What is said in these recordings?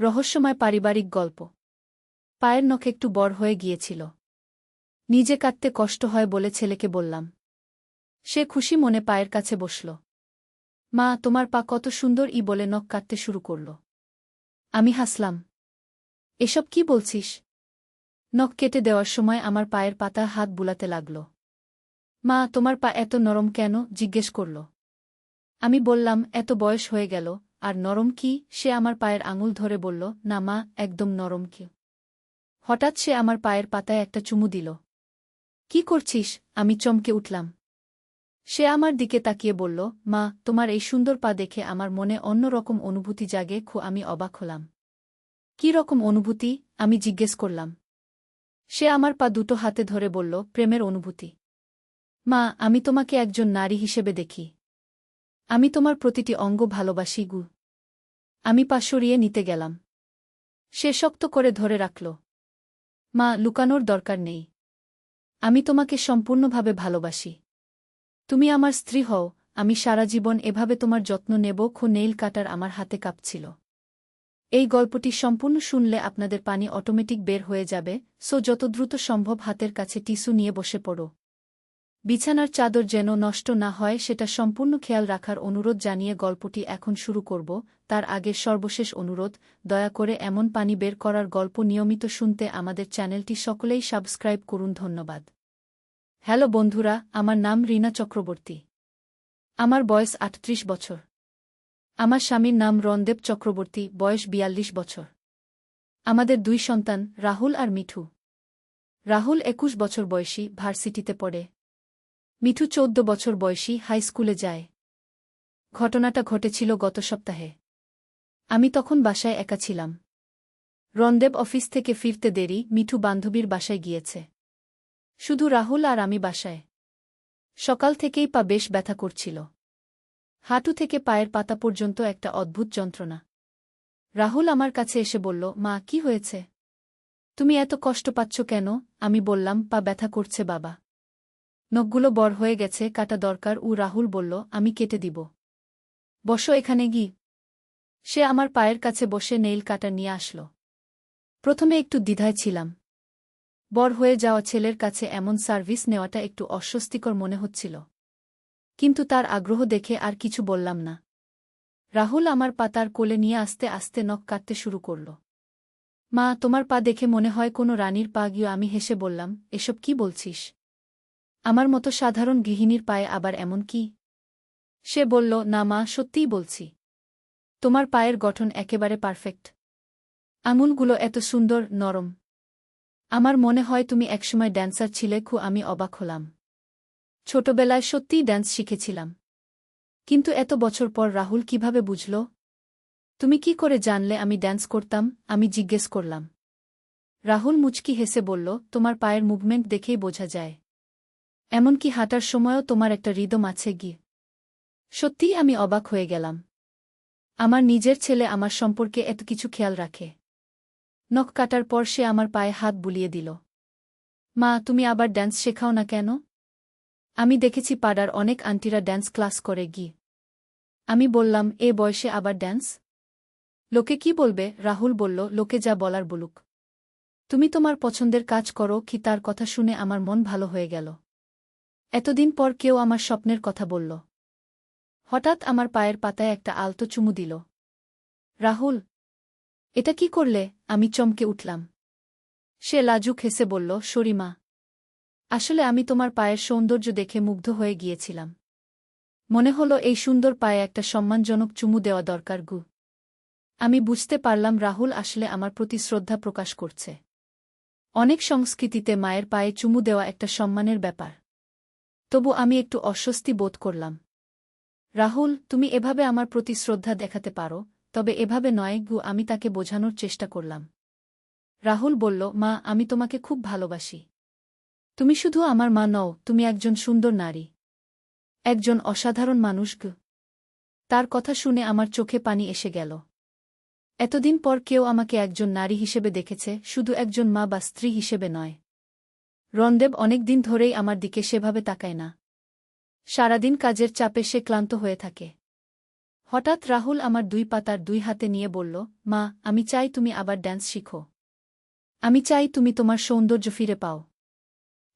রহস্যময় পারিবারিক গল্প। পায়ের নখ একটু বড় হয়ে গিয়েছিল। নিজে কাটতে কষ্ট হয় বলে ছেলেকে বললাম। সে খুশি মনে পায়ের কাছে বসল। মা, তোমার পা কত সুন্দর বলে নখ কাটতে শুরু করল। আমি হাসলাম। এসব কি বলছিস? নখ কেটে দেওয়ার সময় আমার পায়ের পাতা হাত বুলাতে লাগল। মা, তোমার পা এত নরম কেন? জিজ্ঞেস করল। আমি বললাম, এত বয়স হয়ে গেল, আর নরম কি? সে আমার পায়ের আঙুল ধরে বলল, না মা, একদম নরম কি। হঠাৎ সে আমার পায়ের পাতায় একটা চুমু দিল। কি করছিস? আমি চমকে উঠলাম। সে আমার দিকে তাকিয়ে বলল, মা, তোমার এই সুন্দর পা দেখে আমার মনে অন্য রকম অনুভূতি জাগে। আমি অবাক হলাম। কি রকম অনুভূতি? আমি জিজ্ঞেস করলাম। সে আমার পা দুটো হাতে ধরে বলল, প্রেমের অনুভূতি। মা, আমি তোমাকে একজন নারী হিসেবে দেখি। আমি তোমার প্রতিটি অঙ্গ ভালোবাসি গু। আমি পা সরিয়ে নিতে গেলাম। সে শক্ত করে ধরে রাখল। মা, লুকানোর দরকার নেই। আমি তোমাকে সম্পূর্ণভাবে ভালোবাসি। তুমি আমার স্ত্রী হও, আমি সারা জীবন এভাবে তোমার যত্ন নেব। নেইল কাটার আমার হাতে কাঁপছিল। এই গল্পটি সম্পূর্ণ শুনলে আপনাদের পানি অটোমেটিক বের হয়ে যাবে, যত দ্রুত সম্ভব হাতের কাছে টিস্যু নিয়ে বসে পড়ো। বিছানার চাদর যেন নষ্ট না হয় সেটা সম্পূর্ণ খেয়াল রাখার অনুরোধ জানিয়ে গল্পটি এখন শুরু করব। তার আগে সর্বশেষ অনুরোধ, দয়া করে এমন পানি বের করার গল্প নিয়মিত শুনতে আমাদের চ্যানেলটি সকলেই সাবস্ক্রাইব করুন। ধন্যবাদ। হ্যালো বন্ধুরা, আমার নাম রীনা চক্রবর্তী। আমার বয়স ৩৮ বছর। আমার স্বামীর নাম রণদেব চক্রবর্তী, বয়স ৪২ বছর। আমাদের ২ সন্তান, রাহুল আর মিঠু। রাহুল ২১ বছর বয়সী, ভার্সিটিতে পড়ে। মিঠু ১৪ বছর বয়সী, হাই স্কুলে যায়। ঘটনাটা ঘটেছিল গত সপ্তাহে। আমি তখন বাসায় একা ছিলাম। রণদেব অফিস থেকে ফিরতে দেরি, মিঠু বান্ধবীর বাসায় গিয়েছে। শুধু রাহুল আর আমি বাসায়। সকাল থেকেই পা বেশ ব্যথা করছিল। হাঁটু থেকে পায়ের পাতা পর্যন্ত একটা অদ্ভুত যন্ত্রণা। রাহুল আমার কাছে এসে বলল, মা, কি হয়েছে? তুমি এত কষ্ট পাচ্ছ কেন? আমি বললাম, পা ব্যথা করছে বাবা। নখগুলো বড় হয়ে গেছে, কাটা দরকার। রাহুল বলল, আমি কেটে দিব। বসো এখানে গি। সে আমার পায়ের কাছে বসে নেইল কাটার নিয়ে আসল। প্রথমে একটু দ্বিধায় ছিলাম। বড় হয়ে যাওয়া ছেলের কাছে এমন সার্ভিস নেওয়াটা একটু অস্বস্তিকর মনে হচ্ছিল। কিন্তু তার আগ্রহ দেখে আর কিছু বললাম না। রাহুল আমার পা তার কোলে নিয়ে আস্তে আস্তে নখ কাটতে শুরু করল। মা, তোমার পা দেখে মনে হয় কোনো রানীর পা গিয়ে। আমি হেসে বললাম, এসব কি বলছিস? আমার মতো সাধারণ গৃহিণীর পায়ে আবার এমন কি? সে বলল, না মা, সত্যিই বলছি। তোমার পায়ের গঠন একেবারে পারফেক্ট। আঙুলগুলো এত সুন্দর, নরম। আমার মনে হয় তুমি একসময় ড্যান্সার ছিলে। আমি অবাক হলাম। ছোটবেলায় সত্যিই ড্যান্স শিখেছিলাম। কিন্তু এত বছর পর রাহুল কিভাবে বুঝল? তুমি কি করে জানলে আমি ড্যান্স করতাম? আমি জিজ্ঞেস করলাম। রাহুল মুচকি হেসে বলল, তোমার পায়ের মুভমেন্ট দেখেই বোঝা যায়। এমনকি হাঁটার সময়ও তোমার একটা রিদম আছে গি। সত্যিই আমি অবাক হয়ে গেলাম। আমার নিজের ছেলে আমার সম্পর্কে এত কিছু খেয়াল রাখে। নখ কাটার পর সে আমার পায়ে হাত বুলিয়ে দিল। মা, তুমি আবার ড্যান্স শেখাও না কেন? আমি দেখেছি পাড়ার অনেক আন্টিরা ড্যান্স ক্লাস করে গি। আমি বললাম, এ বয়সে আবার ড্যান্স? লোকে কি বলবে? রাহুল বলল, লোকে যা বলার বলুক। তুমি তোমার পছন্দের কাজ করো। তার কথা শুনে আমার মন ভালো হয়ে গেল। এতদিন পর কেউ আমার স্বপ্নের কথা বলল। হঠাৎ আমার পায়ের পাতায় একটা আলতো চুমু দিল। রাহুল, এটা কি করলে? আমি চমকে উঠলাম। সে লাজুক হেসে বলল, সরিমা। আসলে আমি তোমার পায়ের সৌন্দর্য দেখে মুগ্ধ হয়ে গিয়েছিলাম। মনে হলো এই সুন্দর পায়ে একটা সম্মানজনক চুমু দেওয়া দরকার গু। আমি বুঝতে পারলাম রাহুল আসলে আমার প্রতি শ্রদ্ধা প্রকাশ করছে। অনেক সংস্কৃতিতে মায়ের পায়ে চুমু দেওয়া একটা সম্মানের ব্যাপার। তবু আমি একটু অস্বস্তি বোধ করলাম। রাহুল, তুমি এভাবে আমার প্রতি শ্রদ্ধা দেখাতে পারো, তবে এভাবে নয় গু। আমি তাকে বোঝানোর চেষ্টা করলাম। রাহুল বলল, মা, আমি তোমাকে খুব ভালোবাসি। তুমি শুধু আমার মা নও, তুমি একজন সুন্দর নারী। একজন অসাধারণ মানুষ গু। তার কথা শুনে আমার চোখে পানি এসে গেল। এতদিন পর কেউ আমাকে একজন নারী হিসেবে দেখেছে, শুধু একজন মা বা স্ত্রী হিসেবে নয়। রণদেব অনেক দিন ধরেই আমার দিকে সেভাবে তাকায় না। সারাদিন কাজের চাপে সে ক্লান্ত হয়ে থাকে। হঠাৎ রাহুল আমার 2 পাতার 2 হাতে নিয়ে বলল, মা, আমি চাই তুমি আবার ড্যান্স শিখো। আমি চাই তুমি তোমার সৌন্দর্য ফিরে পাও।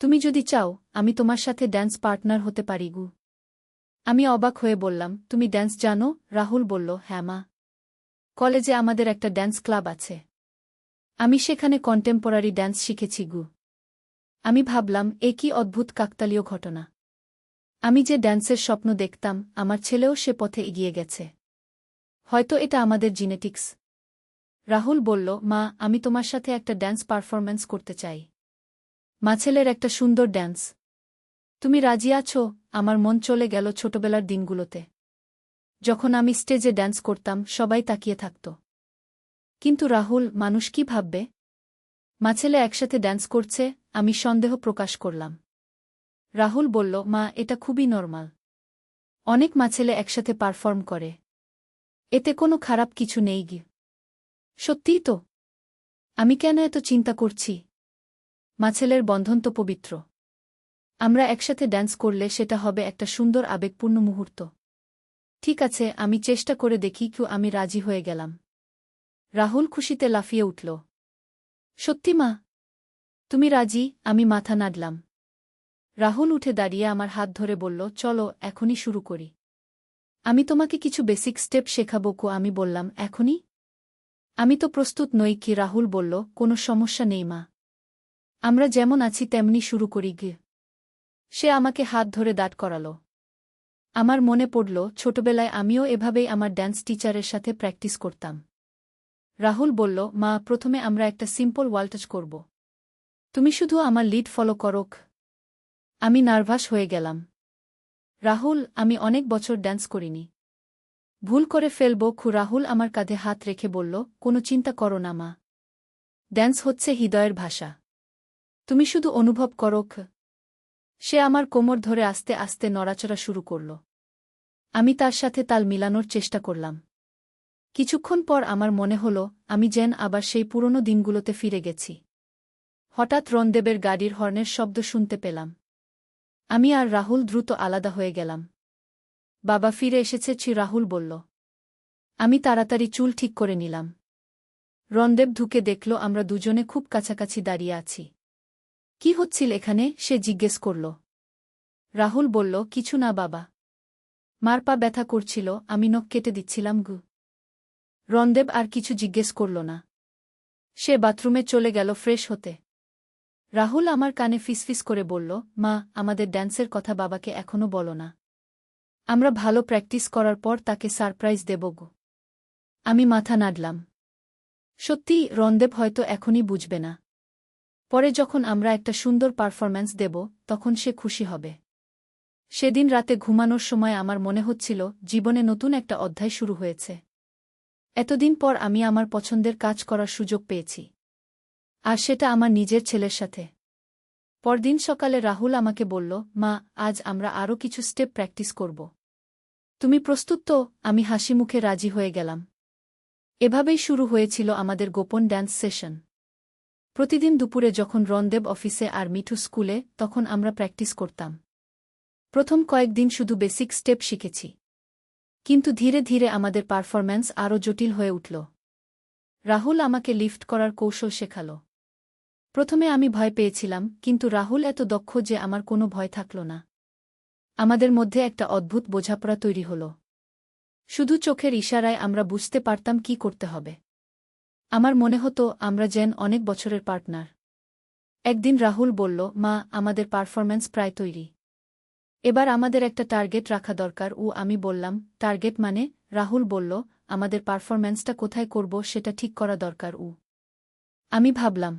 তুমি যদি চাও, আমি তোমার সাথে ড্যান্স পার্টনার হতে পারি গু। আমি অবাক হয়ে বললাম, তুমি ড্যান্স জানো? রাহুল বলল, হ্যাঁ মা। কলেজে আমাদের একটা ড্যান্স ক্লাব আছে। আমি সেখানে কন্টেম্পোরারি ড্যান্স শিখেছি গু। আমি ভাবলাম, এ কি অদ্ভুত কাকতালীয় ঘটনা। আমি যে ড্যান্সের স্বপ্ন দেখতাম, আমার ছেলেও সে পথে এগিয়ে গেছে। হয়তো এটা আমাদের জিনেটিক্স। রাহুল বলল, মা, আমি তোমার সাথে একটা ড্যান্স পারফরম্যান্স করতে চাই। মা, ছেলের একটা সুন্দর ড্যান্স। তুমি রাজি আছো? আমার মন চলে গেল ছোটবেলার দিনগুলোতে। যখন আমি স্টেজে ড্যান্স করতাম, সবাই তাকিয়ে থাকত। কিন্তু রাহুল, মানুষ কি ভাববে? মা, ছেলে একসাথে ড্যান্স করছে। আমি সন্দেহ প্রকাশ করলাম। রাহুল বলল, মা, এটা খুবই নরমাল। অনেক মা ছেলে একসাথে পারফর্ম করে। এতে কোনো খারাপ কিছু নেই গি। সত্যিই তো। আমি কেন এত চিন্তা করছি? মা ছেলের বন্ধন তো পবিত্র। আমরা একসাথে ড্যান্স করলে সেটা হবে একটা সুন্দর আবেগপূর্ণ মুহূর্ত। ঠিক আছে, আমি চেষ্টা করে দেখি। আমি রাজি হয়ে গেলাম। রাহুল খুশিতে লাফিয়ে উঠল। সত্যি মা? তুমি রাজি? আমি মাথা নাড়লাম। রাহুল উঠে দাঁড়িয়ে আমার হাত ধরে বলল, চলো এখনই শুরু করি। আমি তোমাকে কিছু বেসিক স্টেপ শেখাবো। আমি বললাম, এখনই? আমি তো প্রস্তুত নই। কি? রাহুল বলল, কোনো সমস্যা নেই মা। আমরা যেমন আছি তেমনি শুরু করি গে। সে আমাকে হাত ধরে দাঁড় করাল। আমার মনে পড়ল, ছোটবেলায় আমিও এভাবেই আমার ড্যান্স টিচারের সাথে প্র্যাকটিস করতাম। রাহুল বলল, মা, প্রথমে আমরা একটা সিম্পল ওয়ালটাচ করব। তুমি শুধু আমার লিড ফলো করোক। আমি নার্ভাস হয়ে গেলাম। রাহুল, আমি অনেক বছর ড্যান্স করিনি। ভুল করে ফেলব। রাহুল আমার কাঁধে হাত রেখে বলল, কোনো চিন্তা করো না মা। ড্যান্স হচ্ছে হৃদয়ের ভাষা। তুমি শুধু অনুভব করোক। সে আমার কোমর ধরে আস্তে আস্তে নড়াচড়া শুরু করল। আমি তার সাথে তাল মিলানোর চেষ্টা করলাম। কিছুক্ষণ পর আমার মনে হল, আমি যেন আবার সেই পুরনো দিনগুলোতে ফিরে গেছি। হঠাৎ রণদেবের গাড়ির হর্নের শব্দ শুনতে পেলাম। আমি আর রাহুল দ্রুত আলাদা হয়ে গেলাম। বাবা ফিরে এসেছে। রাহুল বলল। আমি তাড়াতাড়ি চুল ঠিক করে নিলাম। রণদেব ঢুকে দেখল আমরা দুজনে খুব কাছাকাছি দাঁড়িয়ে আছি। কি হচ্ছিল এখানে? সে জিজ্ঞেস করল। রাহুল বলল, কিছু না বাবা। মার পা ব্যথা করছিল, আমি নখ কেটে দিচ্ছিলাম গু। রণদেব আর কিছু জিজ্ঞেস করল না। সে বাথরুমে চলে গেল ফ্রেশ হতে। রাহুল আমার কানে ফিসফিস করে বলল, মা, আমাদের ড্যান্সের কথা বাবাকে এখনো বলো না। আমরা ভালো প্র্যাকটিস করার পর তাকে সারপ্রাইজ দেব গো। আমি মাথা নাড়লাম। সত্যিই, রণদেব হয়তো এখনই বুঝবে না। পরে যখন আমরা একটা সুন্দর পারফরম্যান্স দেব, তখন সে খুশি হবে। সেদিন রাতে ঘুমানোর সময় আমার মনে হচ্ছিল, জীবনে নতুন একটা অধ্যায় শুরু হয়েছে। এতদিন পর আমি আমার পছন্দের কাজ করার সুযোগ পেয়েছি। আর সেটা আমার নিজের ছেলের সাথে। পরদিন সকালে রাহুল আমাকে বলল, মা, আজ আমরা আরও কিছু স্টেপ প্র্যাকটিস করব। তুমি প্রস্তুত তো? আমি হাসিমুখে রাজি হয়ে গেলাম। এভাবেই শুরু হয়েছিল আমাদের গোপন ড্যান্স সেশন। প্রতিদিন দুপুরে যখন রণদেব অফিসে আর মিঠু স্কুলে, তখন আমরা প্র্যাকটিস করতাম। প্রথম কয়েকদিন শুধু বেসিক স্টেপ শিখেছি। কিন্তু ধীরে ধীরে আমাদের পারফরম্যান্স আরও জটিল হয়ে উঠল। রাহুল আমাকে লিফট করার কৌশল শেখাল। প্রথমে আমি ভয় পেয়েছিলাম, কিন্তু রাহুল এত দক্ষ যে আমার কোনো ভয় থাকল না। আমাদের মধ্যে একটা অদ্ভুত বোঝাপড়া তৈরি হল। শুধু চোখের ইশারায় আমরা বুঝতে পারতাম কি করতে হবে। আমার মনে হতো আমরা যেন অনেক বছরের পার্টনার। একদিন রাহুল বলল, মা, আমাদের পারফরম্যান্স প্রায় তৈরি। এবার আমাদের একটা টার্গেট রাখা দরকার। আমি বললাম, টার্গেট মানে? রাহুল বলল, আমাদের পারফরম্যান্সটা কোথায় করব সেটা ঠিক করা দরকার। আমি ভাবলাম,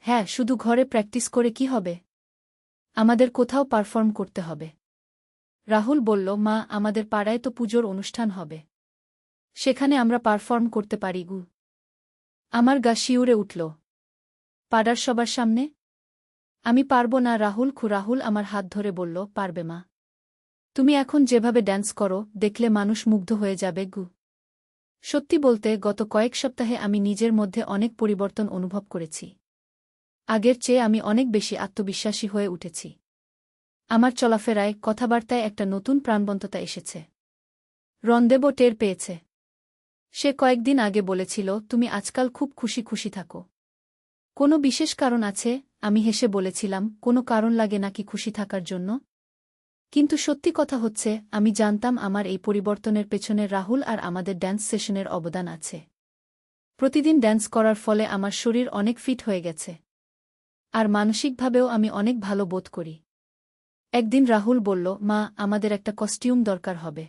হ্যাঁ, শুধু ঘরে প্র্যাকটিস করে কি হবে? আমাদের কোথাও পারফর্ম করতে হবে। রাহুল বলল, মা, আমাদের পাড়ায় তো পুজোর অনুষ্ঠান হবে। সেখানে আমরা পারফর্ম করতে পারি গু। আমার গা শিউরে উঠল। পাড়ার সবার সামনে? আমি পারব না। রাহুল আমার হাত ধরে বলল, পারবে মা। তুমি এখন যেভাবে ড্যান্স করো, দেখলে মানুষ মুগ্ধ হয়ে যাবে গু। সত্যি বলতে, গত কয়েক সপ্তাহে আমি নিজের মধ্যে অনেক পরিবর্তন অনুভব করেছি। আগের চেয়ে আমি অনেক বেশি আত্মবিশ্বাসী হয়ে উঠেছি। আমার চলাফেরায়, কথাবার্তায় একটা নতুন প্রাণবন্ততা এসেছে। রণদেবও টের পেয়েছে। সে কয়েকদিন আগে বলেছিল, তুমি আজকাল খুব খুশি খুশি থাকো। কোনো বিশেষ কারণ আছে? আমি হেসে বলেছিলাম, কোনো কারণ লাগে নাকি খুশি থাকার জন্য? কিন্তু সত্যি কথা হচ্ছে, আমি জানতাম আমার এই পরিবর্তনের পেছনে রাহুল আর আমাদের ড্যান্স সেশনের অবদান আছে। প্রতিদিন ড্যান্স করার ফলে আমার শরীর অনেক ফিট হয়ে গেছে। আর মানসিকভাবেও আমি অনেক ভালো বোধ করি। একদিন রাহুল বলল, মা, আমাদের একটা কস্টিউম দরকার হবে।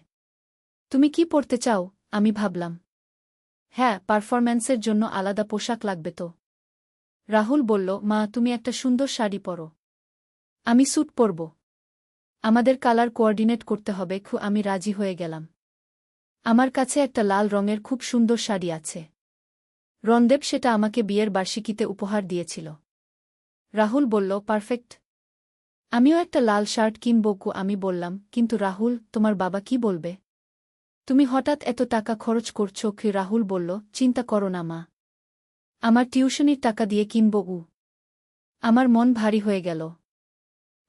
তুমি কি পরতে চাও? আমি ভাবলাম, হ্যাঁ, পারফরম্যান্সের জন্য আলাদা পোশাক লাগবে তো। রাহুল বলল, মা, তুমি একটা সুন্দর শাড়ি পরো। আমি স্যুট পরব। আমাদের কালার কোঅর্ডিনেট করতে হবে। আমি রাজি হয়ে গেলাম। আমার কাছে একটা লাল রঙের খুব সুন্দর শাড়ি আছে। রণদেব সেটা আমাকে বিয়ের বার্ষিকীতে উপহার দিয়েছিল। রাহুল বলল, পারফেক্ট। আমিও একটা লাল শার্ট কিনব। আমি বললাম, কিন্তু রাহুল, তোমার বাবা কি বলবে? তুমি হঠাৎ এত টাকা খরচ করছো। রাহুল বলল, চিন্তা করো না মা। আমার টিউশনির টাকা দিয়ে কিনব। আমার মন ভারী হয়ে গেল।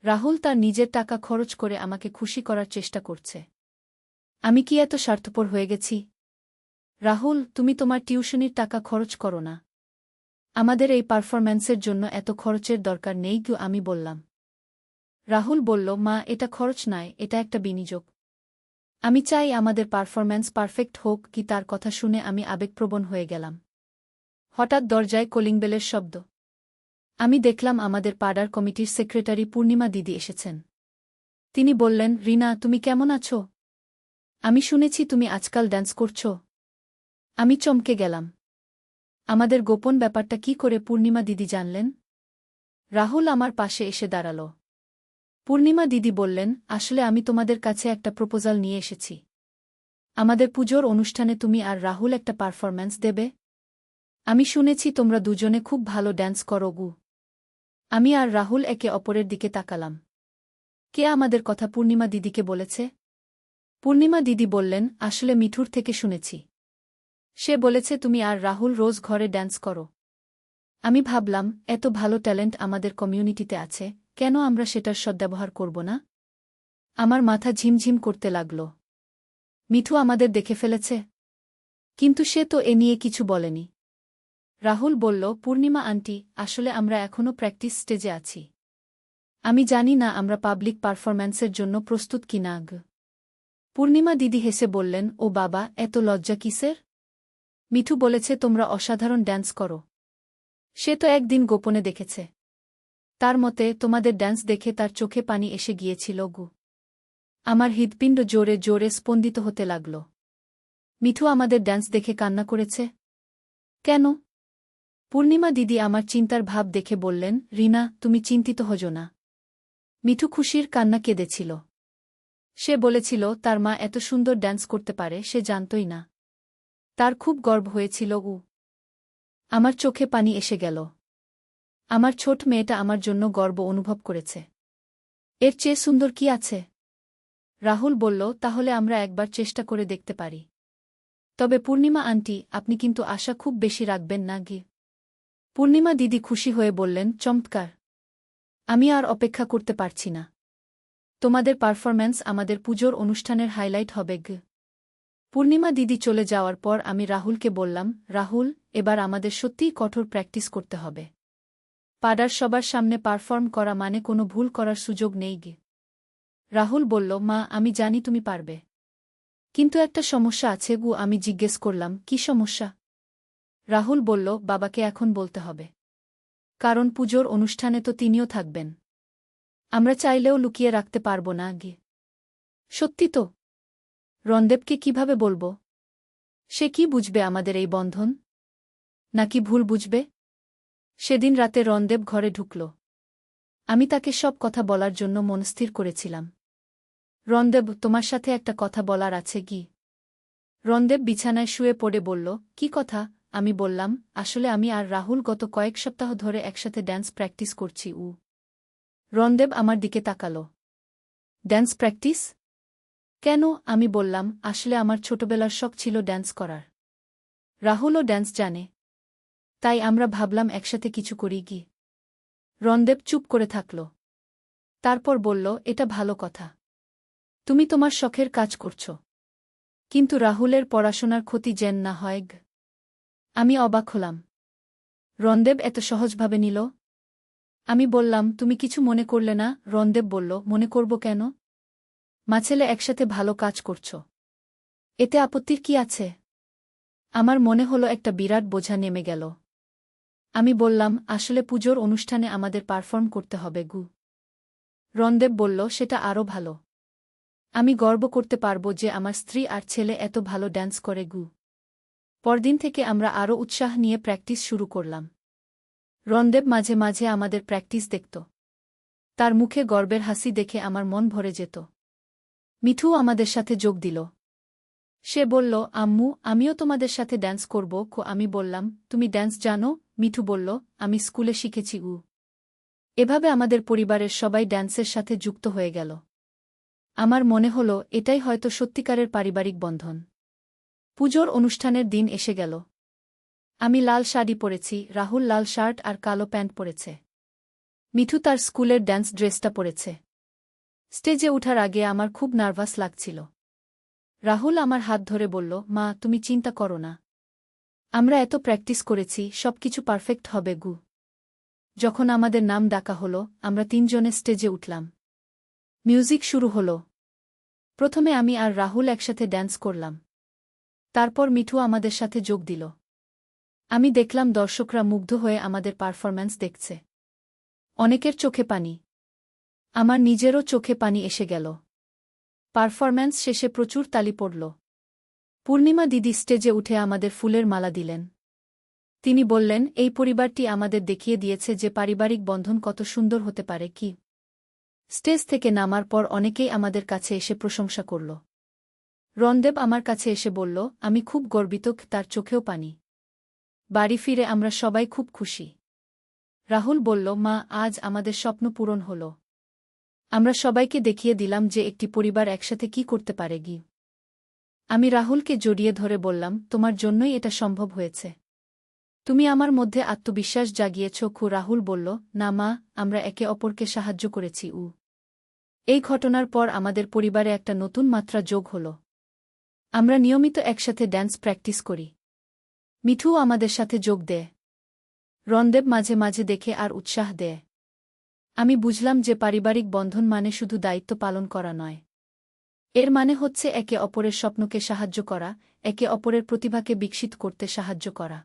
রাহুল তার নিজের টাকা খরচ করে আমাকে খুশি করার চেষ্টা করছে। আমি কি এত স্বার্থপর হয়ে গেছি? রাহুল, তুমি তোমার টিউশনির টাকা খরচ করো না। আমাদের এই পারফরম্যান্সের জন্য এত খরচের দরকার নেই। আমি বললাম। রাহুল বলল, মা, এটা খরচ নয়, এটা একটা বিনিয়োগ। আমি চাই আমাদের পারফরম্যান্স পারফেক্ট হোক। তার কথা শুনে আমি আবেগপ্রবণ হয়ে গেলাম। হঠাৎ দরজায় কলিংবেলের শব্দ। আমি দেখলাম আমাদের পাড়ার কমিটির সেক্রেটারি পূর্ণিমা দিদি এসেছেন। তিনি বললেন, রিনা, তুমি কেমন আছো? আমি শুনেছি তুমি আজকাল ড্যান্স করছো। আমি চমকে গেলাম। আমাদের গোপন ব্যাপারটা কি করে পূর্ণিমা দিদি জানলেন? রাহুল আমার পাশে এসে দাঁড়াল। পূর্ণিমা দিদি বললেন, আসলে আমি তোমাদের কাছে একটা প্রপোজাল নিয়ে এসেছি। আমাদের পুজোর অনুষ্ঠানে তুমি আর রাহুল একটা পারফরম্যান্স দেবে। আমি শুনেছি তোমরা দুজনে খুব ভালো ড্যান্স করো। আমি আর রাহুল একে অপরের দিকে তাকালাম। কে আমাদের কথা পূর্ণিমা দিদিকে বলেছে? পূর্ণিমা দিদি বললেন, আসলে মিঠুর থেকে শুনেছি। সে বলেছে তুমি আর রাহুল রোজ ঘরে ড্যান্স করো। আমি ভাবলাম, এত ভালো ট্যালেন্ট আমাদের কমিউনিটিতে আছে, কেন আমরা সেটার সদ্ব্যবহার করব না? আমার মাথা ঝিমঝিম করতে লাগল। মিঠু আমাদের দেখে ফেলেছে। কিন্তু সে তো এ নিয়ে কিছু বলেনি। রাহুল বলল, পূর্ণিমা আন্টি, আসলে আমরা এখনও প্র্যাকটিস স্টেজে আছি। আমি জানি না আমরা পাবলিক পারফরম্যান্সের জন্য প্রস্তুত কিনা। পূর্ণিমা দিদি হেসে বললেন, ও বাবা, এত লজ্জা কিসের? মিঠু বলেছে তোমরা অসাধারণ ড্যান্স করো। সে তো একদিন গোপনে দেখেছে। তার মতে তোমাদের ড্যান্স দেখে তার চোখে পানি এসে গিয়েছিল। আমার হৃৎপিণ্ড জোরে জোরে স্পন্দিত হতে লাগল। মিঠু আমাদের ড্যান্স দেখে কান্না করেছে? কেন? পূর্ণিমা দিদি আমার চিন্তার ভাব দেখে বললেন, রিনা, তুমি চিন্তিত হজো না। মিঠু খুশির কান্না কেঁদেছিল। সে বলেছিল তার মা এত সুন্দর ড্যান্স করতে পারে সে জানতই না। তার খুব গর্ব হয়েছিল। আমার চোখে পানি এসে গেল। আমার ছোট মেয়েটা আমার জন্য গর্ব অনুভব করেছে। এর চেয়ে সুন্দর কি আছে? রাহুল বলল, তাহলে আমরা একবার চেষ্টা করে দেখতে পারি। তবে পূর্ণিমা আন্টি, আপনি কিন্তু আশা খুব বেশি রাখবেন না। পূর্ণিমা দিদি খুশি হয়ে বললেন, চমৎকার। আমি আর অপেক্ষা করতে পারছি না। তোমাদের পারফরম্যান্স আমাদের পুজোর অনুষ্ঠানের হাইলাইট হবে। পূর্ণিমা দিদি চলে যাওয়ার পর আমি রাহুলকে বললাম, রাহুল, এবার আমাদের সত্যিই কঠোর প্র্যাকটিস করতে হবে। পাড়ার সবার সামনে পারফর্ম করা মানে কোনো ভুল করার সুযোগ নেই। রাহুল বলল, মা, আমি জানি তুমি পারবে। কিন্তু একটা সমস্যা আছে। আমি জিজ্ঞেস করলাম, কি সমস্যা? রাহুল বলল, বাবাকে এখন বলতে হবে। কারণ পুজোর অনুষ্ঠানে তো তিনিও থাকবেন। আমরা চাইলেও লুকিয়ে রাখতে পারব না। সত্যি তো? রণদেবকে কিভাবে বলবো? সে কি বুঝবে আমাদের এই বন্ধন? নাকি ভুল বুঝবে? সেদিন রাতে রণদেব ঘরে ঢুকল। আমি তাকে সব কথা বলার জন্য মনস্থির করেছিলাম। রণদেব, তোমার সাথে একটা কথা বলার আছে। রণদেব বিছানায় শুয়ে পড়ে বলল, কি কথা? আমি বললাম, আসলে আমি আর রাহুল গত কয়েক সপ্তাহ ধরে একসাথে ড্যান্স প্র্যাকটিস করছি। রণদেব আমার দিকে তাকাল। Dance practice? কেন? আমি বললাম, আসলে আমার ছোটবেলার শখ ছিল ড্যান্স করার। রাহুলও ড্যান্স জানে। তাই আমরা ভাবলাম একসাথে কিছু করি। রণদেব চুপ করে থাকল। তারপর বলল, এটা ভালো কথা। তুমি তোমার শখের কাজ করছো। কিন্তু রাহুলের পড়াশোনার ক্ষতি যেন না হয়। আমি অবাক হলাম। রণদেব এত সহজভাবে নিল? আমি বললাম, তুমি কিছু মনে করলে না? রণদেব বলল, মনে করব কেন? মা ছেলে একসাথে ভালো কাজ করছ, এতে আপত্তির কি আছে? আমার মনে হলো একটা বিরাট বোঝা নেমে গেল। আমি বললাম, আসলে পুজোর অনুষ্ঠানে আমাদের পারফর্ম করতে হবে গু। রণদেব বলল, সেটা আরও ভালো। আমি গর্ব করতে পারব যে আমার স্ত্রী আর ছেলে এত ভালো ড্যান্স করে গু। পরদিন থেকে আমরা আরও উৎসাহ নিয়ে প্র্যাকটিস শুরু করলাম। রণদেব মাঝে মাঝে আমাদের প্র্যাকটিস দেখত। তার মুখে গর্বের হাসি দেখে আমার মন ভরে যেত। মিঠু আমাদের সাথে যোগ দিল। সে বলল, আম্মু, আমিও তোমাদের সাথে ড্যান্স করব। আমি বললাম, তুমি ড্যান্স জানো? মিঠু বলল, আমি স্কুলে শিখেছি উ। এভাবে আমাদের পরিবারের সবাই ড্যান্সের সাথে যুক্ত হয়ে গেল। আমার মনে হল এটাই হয়তো সত্যিকারের পারিবারিক বন্ধন। পুজোর অনুষ্ঠানের দিন এসে গেল। আমি লাল শাড়ি পরেছি, রাহুল লাল শার্ট আর কালো প্যান্ট পরেছে। মিঠু তার স্কুলের ড্যান্স ড্রেসটা পরেছে। স্টেজে ওঠার আগে আমার খুব নার্ভাস লাগছিল। রাহুল আমার হাত ধরে বলল, মা, তুমি চিন্তা করো না। আমরা এত প্র্যাকটিস করেছি, সবকিছু পারফেক্ট হবে গু। যখন আমাদের নাম ডাকা হলো, আমরা তিনজনে স্টেজে উঠলাম। মিউজিক শুরু হলো। প্রথমে আমি আর রাহুল একসাথে ড্যান্স করলাম। তারপর মিঠু আমাদের সাথে যোগ দিল। আমি দেখলাম দর্শকরা মুগ্ধ হয়ে আমাদের পারফরম্যান্স দেখছে। অনেকের চোখে পানি। আমার নিজেরও চোখে পানি এসে গেল। পারফরম্যান্স শেষে প্রচুর তালি পড়ল। পূর্ণিমা দিদি স্টেজে উঠে আমাদের ফুলের মালা দিলেন। তিনি বললেন, এই পরিবারটি আমাদের দেখিয়ে দিয়েছে যে পারিবারিক বন্ধন কত সুন্দর হতে পারে কি। স্টেজ থেকে নামার পর অনেকেই আমাদের কাছে এসে প্রশংসা করল। রণদেব আমার কাছে এসে বলল, আমি খুব গর্বিত। তার চোখেও পানি। বাড়ি ফিরে আমরা সবাই খুব খুশি। রাহুল বলল, মা, আজ আমাদের স্বপ্ন পূরণ হল। আমরা সবাইকে দেখিয়ে দিলাম যে একটি পরিবার একসাথে কি করতে পারে গি। আমি রাহুলকে জড়িয়ে ধরে বললাম, তোমার জন্যই এটা সম্ভব হয়েছে। তুমি আমার মধ্যে আত্মবিশ্বাস জাগিয়েছ। রাহুল বলল, না মা, আমরা একে অপরকে সাহায্য করেছি উ। এই ঘটনার পর আমাদের পরিবারে একটা নতুন মাত্রা যোগ হল। আমরা নিয়মিত একসাথে ড্যান্স প্র্যাকটিস করি। মিঠু আমাদের সাথে যোগ দেয়। রণদেব মাঝে মাঝে দেখে আর উৎসাহ দেয়। আমি বুঝলাম যে পারিবারিক বন্ধন মানে শুধু দায়িত্ব পালন করা নয়। এর মানে হচ্ছে একে অপরের স্বপ্নকে সাহায্য করা, একে অপরের প্রতিভাকে বিকশিত করতে সাহায্য করা।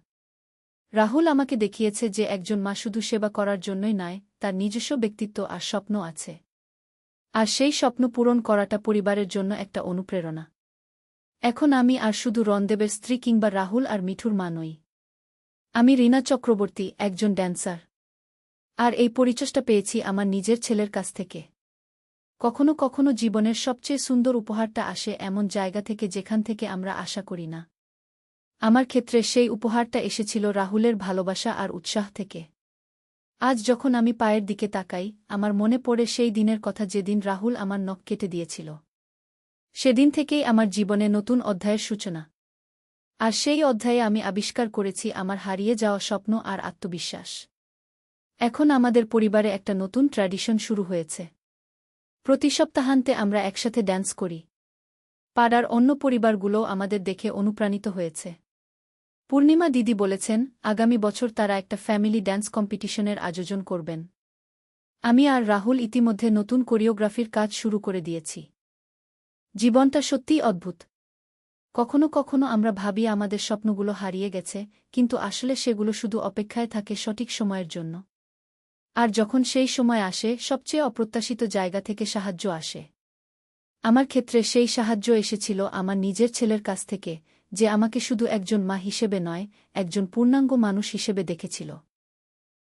রাহুল আমাকে দেখিয়েছে যে একজন মা শুধু সেবা করার জন্যই নয়, তার নিজস্ব ব্যক্তিত্ব আর স্বপ্ন আছে। আর সেই স্বপ্ন পূরণ করাটা পরিবারের জন্য একটা অনুপ্রেরণা। এখন আমি আর শুধু রণদেবের স্ত্রী কিংবা রাহুল আর মিঠুর মা নই। আমি রীনা চক্রবর্তী, একজন ড্যান্সার। আর এই পরিচয়টা পেয়েছি আমার নিজের ছেলের কাছ থেকে। কখনো কখনো জীবনের সবচেয়ে সুন্দর উপহারটা আসে এমন জায়গা থেকে যেখান থেকে আমরা আশা করি না। আমার ক্ষেত্রে সেই উপহারটা এসেছিল রাহুলের ভালোবাসা আর উৎসাহ থেকে। আজ যখন আমি পায়ের দিকে তাকাই, আমার মনে পড়ে সেই দিনের কথা যেদিন রাহুল আমার নখ কেটে দিয়েছিল। সেদিন থেকেই আমার জীবনে নতুন অধ্যায়ের সূচনা। আর সেই অধ্যায়ে আমি আবিষ্কার করেছি আমার হারিয়ে যাওয়া স্বপ্ন আর আত্মবিশ্বাস। এখন আমাদের পরিবারে একটা নতুন ট্র্যাডিশন শুরু হয়েছে। প্রতি সপ্তাহান্তে আমরা একসাথে ড্যান্স করি। পাড়ার অন্য পরিবারগুলোও আমাদের দেখে অনুপ্রাণিত হয়েছে। পূর্ণিমা দিদি বলেছেন, আগামী বছর তারা একটা ফ্যামিলি ড্যান্স কম্পিটিশনের আয়োজন করবেন। আমি আর রাহুল ইতিমধ্যে নতুন কোরিওগ্রাফির কাজ শুরু করে দিয়েছি। জীবনটা সত্যিই অদ্ভুত। কখনো কখনো আমরা ভাবি আমাদের স্বপ্নগুলো হারিয়ে গেছে, কিন্তু আসলে সেগুলো শুধু অপেক্ষায় থাকে সঠিক সময়ের জন্য। আর যখন সেই সময় আসে, সবচেয়ে অপ্রত্যাশিত জায়গা থেকে সাহায্য আসে। আমার ক্ষেত্রে সেই সাহায্য এসেছিল আমার নিজের ছেলের কাছ থেকে, যে আমাকে শুধু একজন মা হিসেবে নয়, একজন পূর্ণাঙ্গ মানুষ হিসেবে দেখেছিল।